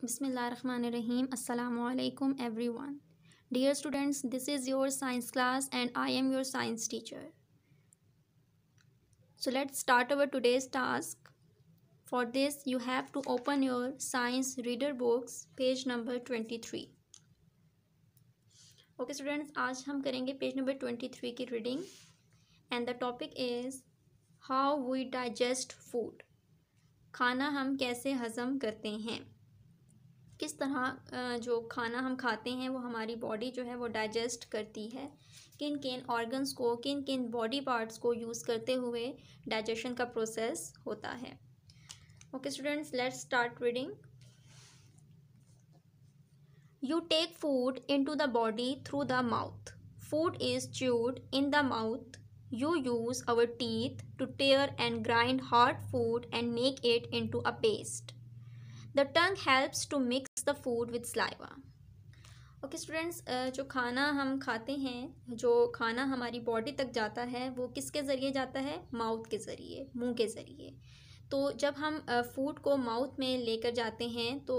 Bismillahirrahmanirrahim. Assalamu alaikum everyone. Dear students, this is your science class and I am your science teacher. So let's start our today's task. For this you have to open your science reader books page number 23. Okay students, आज हम करेंगे page number 23 की reading and the topic is how we digest food. खाना हम कैसे हज़म करते हैं, किस तरह जो खाना हम खाते हैं वो हमारी बॉडी जो है वो डाइजेस्ट करती है, किन किन ऑर्गन्स को, किन किन बॉडी पार्ट्स को यूज़ करते हुए डाइजेशन का प्रोसेस होता है. Okay students, let's start reading. You take food into the body through the mouth. Food is chewed in the mouth. You use our teeth to tear and grind hard food and make it into a paste. The tongue helps to mix the food with saliva. Okay students, जो खाना हम खाते हैं, जो खाना हमारी body तक जाता है वो किसके ज़रिए जाता है? माउथ के ज़रिए, मुंह के ज़रिए. तो जब हम फूड को माउथ में लेकर जाते हैं तो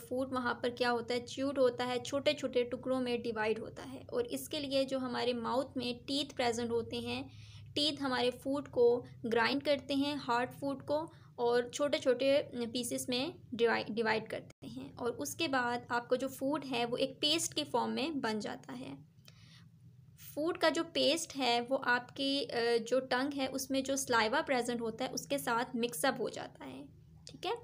फूड वहाँ पर क्या होता है? च्यूड होता है, छोटे छोटे टुकड़ों में डिवाइड होता है. और इसके लिए जो हमारे माउथ में टीथ प्रेजेंट होते हैं, टीथ हमारे फूड को ग्राइंड करते हैं, हार्ड फूड को, और छोटे छोटे पीसेस में डिवाइड करते हैं. और उसके बाद आपका जो फूड है वो एक पेस्ट के फॉर्म में बन जाता है. फूड का जो पेस्ट है वो आपकी जो टंग है उसमें जो सलाइवा प्रेजेंट होता है उसके साथ मिक्सअप हो जाता है. ठीक है.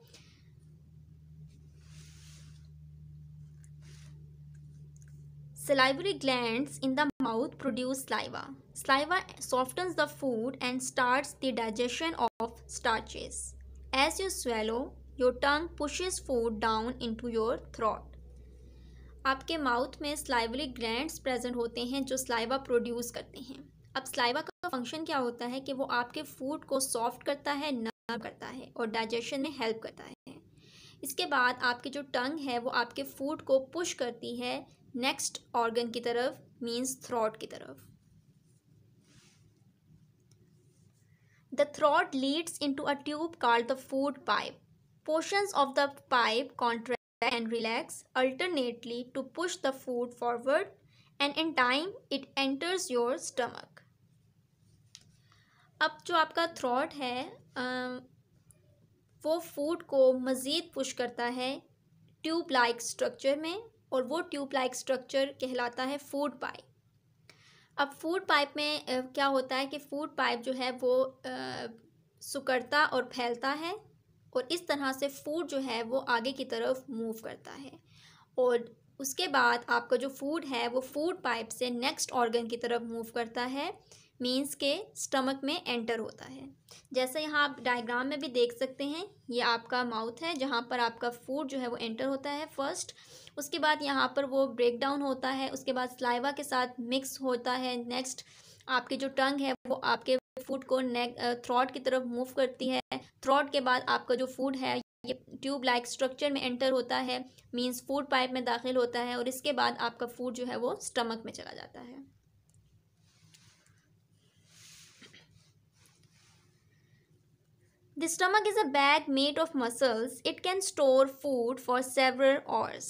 Salivary glands in the mouth produce saliva. Saliva softens the food and starts the digestion of starches. As you swallow, your tongue pushes food down into your throat. आपके माउथ में स्लाइवरी ग्लैंड्स प्रेजेंट होते हैं जो saliva produce करते हैं. अब saliva का function क्या होता है कि वो आपके फूड को सॉफ्ट करता है, नरम करता है और डाइजेशन में हेल्प करता है. इसके बाद आपकी जो टंग है वो आपके फूड को पुश करती है नेक्स्ट ऑर्गन की तरफ, मीन्स थ्रोट की तरफ. The throat leads into a tube called the food pipe. Portions of the pipe contract and relax alternately to push the food forward, and in time it enters your stomach. अब जो आपका throat है वो food को मज़ीद push करता है tube like structure में, और वो ट्यूब लाइक स्ट्रक्चर कहलाता है फूड पाइप. अब फूड पाइप में क्या होता है कि फूड पाइप जो है वो सिकुड़ता और फैलता है, और इस तरह से फूड जो है वो आगे की तरफ मूव करता है. और उसके बाद आपका जो फूड है वो फूड पाइप से नेक्स्ट ऑर्गन की तरफ मूव करता है, मीन्स के स्टमक में एंटर होता है. जैसे यहाँ आप डायग्राम में भी देख सकते हैं, ये आपका माउथ है जहाँ पर आपका फूड जो है वो एंटर होता है फर्स्ट. उसके बाद यहाँ पर वो ब्रेक डाउन होता है, उसके बाद स्लाइवा के साथ मिक्स होता है. नेक्स्ट आपकी जो टंग है वो आपके फूड को थ्रोट की तरफ मूव करती है. थ्रोट के बाद आपका जो फूड है ये ट्यूब लाइक स्ट्रक्चर में एंटर होता है, मीन्स फूड पाइप में दाखिल होता है, और इसके बाद आपका फूड जो है वो स्टमक में चला जाता है. The stomach is a bag made of muscles. It can store food for several hours.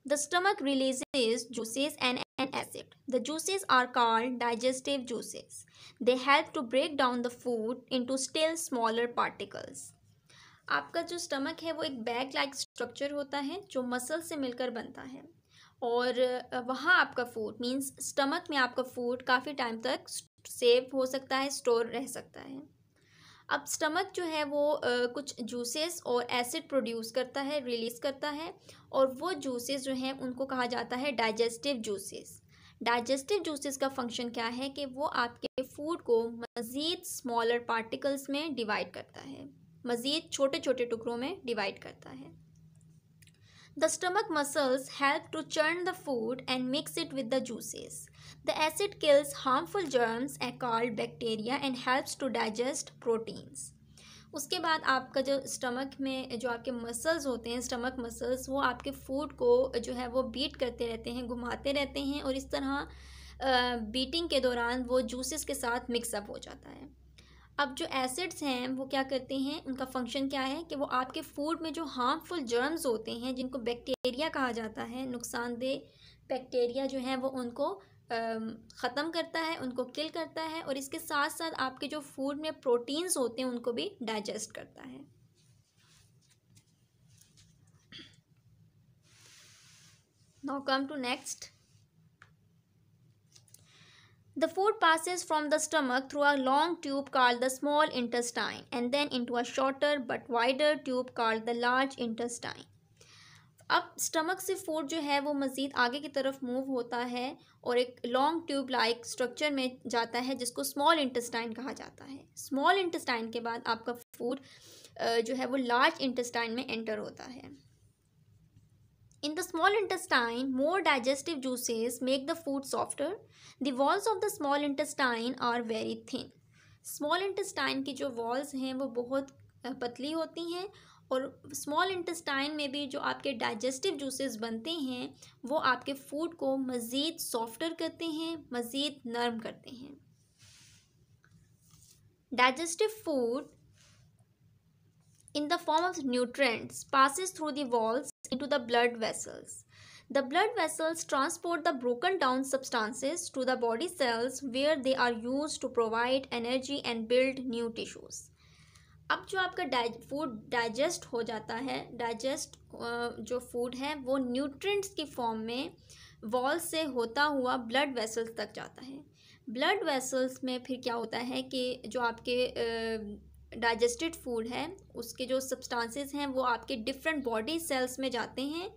The stomach releases juices and an acid. The juices are called digestive juices. They help to break down the food into still smaller particles. आपका जो stomach है वो एक bag like structure होता है जो muscle से मिलकर बनता है, और वहाँ आपका फूड मीन्स स्टमक में आपका फूड काफ़ी टाइम तक सेव हो सकता है, स्टोर रह सकता है. अब स्टमक जो है वो कुछ जूसेस और एसिड प्रोड्यूस करता है, रिलीज़ करता है, और वो जूसेस जो हैं उनको कहा जाता है डाइजेस्टिव जूसेस. डाइजेस्टिव जूसेस का फंक्शन क्या है कि वो आपके फूड को मज़ीद स्मॉलर पार्टिकल्स में डिवाइड करता है, मज़ीद छोटे छोटे टुकड़ों में डिवाइड करता है. The stomach muscles help to churn the food and mix it with the juices. The acid kills harmful germs called bacteria and helps to digest proteins. उसके बाद आपका जो स्टमक में जो आपके मसल्स होते हैं, स्टमक मसल्स, वो आपके फूड को जो है वो बीट करते रहते हैं, घुमाते रहते हैं, और इस तरह बीटिंग के दौरान वो जूसेस के साथ मिक्सअप हो जाता है. अब जो एसिड्स हैं वो क्या करते हैं, उनका फंक्शन क्या है कि वो आपके फूड में जो हार्मफुल जर्म्स होते हैं, जिनको बैक्टीरिया कहा जाता है, नुकसानदेह बैक्टीरिया जो हैं वो उनको ख़त्म करता है, उनको किल करता है, और इसके साथ साथ आपके जो फूड में प्रोटीन्स होते हैं उनको भी डाइजेस्ट करता है। Now come to next. The food passes from the stomach through a long tube called the small intestine and then into a shorter but wider tube called the large intestine. अब stomach से food जो है वो मज़ीद आगे की तरफ move होता है और एक लॉन्ग ट्यूब लाइक स्ट्रक्चर में जाता है जिसको स्मॉल इंटेस्टाइन कहा जाता है। स्मॉल इंटेस्टाइन के बाद आपका फूड जो है वो लार्ज इंटेस्टाइन में एंटर होता है। In the small intestine, more digestive juices make the food softer. The walls of the small intestine are very thin. Small intestine की जो walls हैं वो बहुत पतली होती हैं, और स्मॉल इंटेस्टाइन में भी जो आपके डाइजेस्टिव जूसेस बनते हैं वो आपके फूड को मज़ीद सॉफ्टर करते हैं, मज़ीद नरम करते हैं। Digestive food in the form of nutrients passes through the walls into the blood vessels. The blood vessels transport the broken down substances to the body cells where they are used to provide energy and build new tissues. अब जो आपका food digest हो जाता है, जो food है वो nutrients की फॉर्म में वॉल से होता हुआ ब्लड वेसल्स तक जाता है। ब्लड वेसल्स में फिर क्या होता है कि जो आपके डाइजेस्टेड फूड है उसके जो सब्सटेंसेस हैं वो आपके डिफरेंट बॉडी सेल्स में जाते हैं,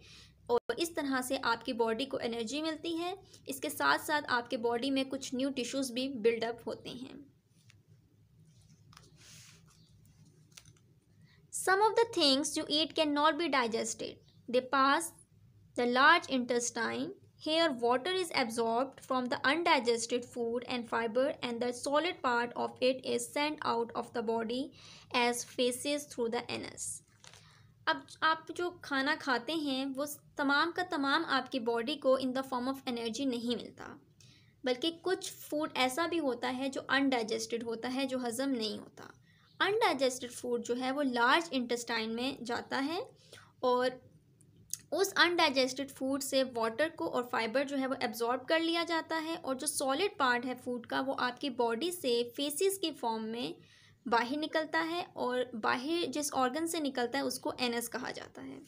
और इस तरह से आपकी बॉडी को एनर्जी मिलती है। इसके साथ साथ आपके बॉडी में कुछ न्यू टिश्यूज़ भी बिल्डअप होते हैं। Some of the things you eat cannot be digested. They pass the large intestine. Here water is absorbed from the undigested food and fiber, and the solid part of it is sent out of the body as feces through the anus. अब आप जो खाना खाते हैं वो तमाम का तमाम आपकी बॉडी को in the form of energy नहीं मिलता, बल्कि कुछ फूड ऐसा भी होता है जो अनडाइजेस्टेड होता है, जो हज़म नहीं होता। अनडाइजेस्टेड फूड जो है वो लार्ज इंटेस्टाइन में जाता है, और उस अनडाइजेस्टेड फूड से वाटर को और फाइबर जो है वो एब्जॉर्ब कर लिया जाता है, और जो सॉलिड पार्ट है फूड का वो आपकी बॉडी से फेसिस की फॉर्म में बाहर निकलता है, और बाहर जिस ऑर्गन से निकलता है उसको एनस कहा जाता है।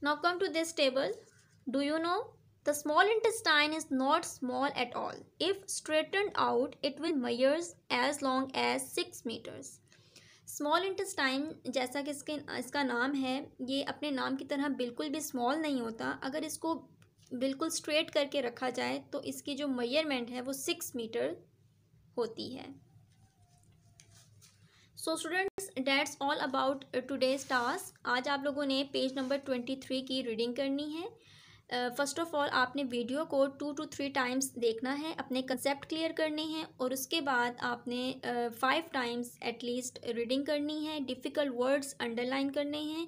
Now come to this table. Do you know the small intestine is not small at all. If straightened out, it will measure as long as 6 meters. Small intestine जैसा कि इसका नाम है, ये अपने नाम की तरह बिल्कुल भी स्मॉल नहीं होता। अगर इसको बिल्कुल स्ट्रेट करके रखा जाए तो इसकी जो मेजरमेंट है वो 6 मीटर होती है। So students, that's all about today's task. आज आप लोगों ने पेज नंबर 23 की रीडिंग करनी है। फ़र्स्ट ऑफ़ ऑल आपने वीडियो को 2 to 3 टाइम्स देखना है, अपने कंसेप्ट क्लियर करने हैं, और उसके बाद आपने 5 टाइम्स एटलीस्ट रीडिंग करनी है, डिफ़िकल्ट वर्ड्स अंडरलाइन करने हैं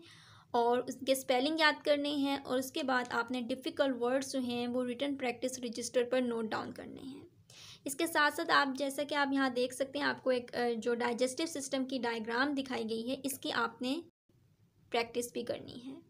और उसके स्पेलिंग याद करने हैं, और उसके बाद आपने डिफ़िकल्ट वर्ड्स जो हैं वो रिटन प्रैक्टिस रजिस्टर पर नोट डाउन करने हैं। इसके साथ साथ आप जैसा कि आप यहाँ देख सकते हैं, आपको एक जो डाइजेस्टिव सिस्टम की डायग्राम दिखाई गई है, इसकी आपने प्रैक्टिस भी करनी है।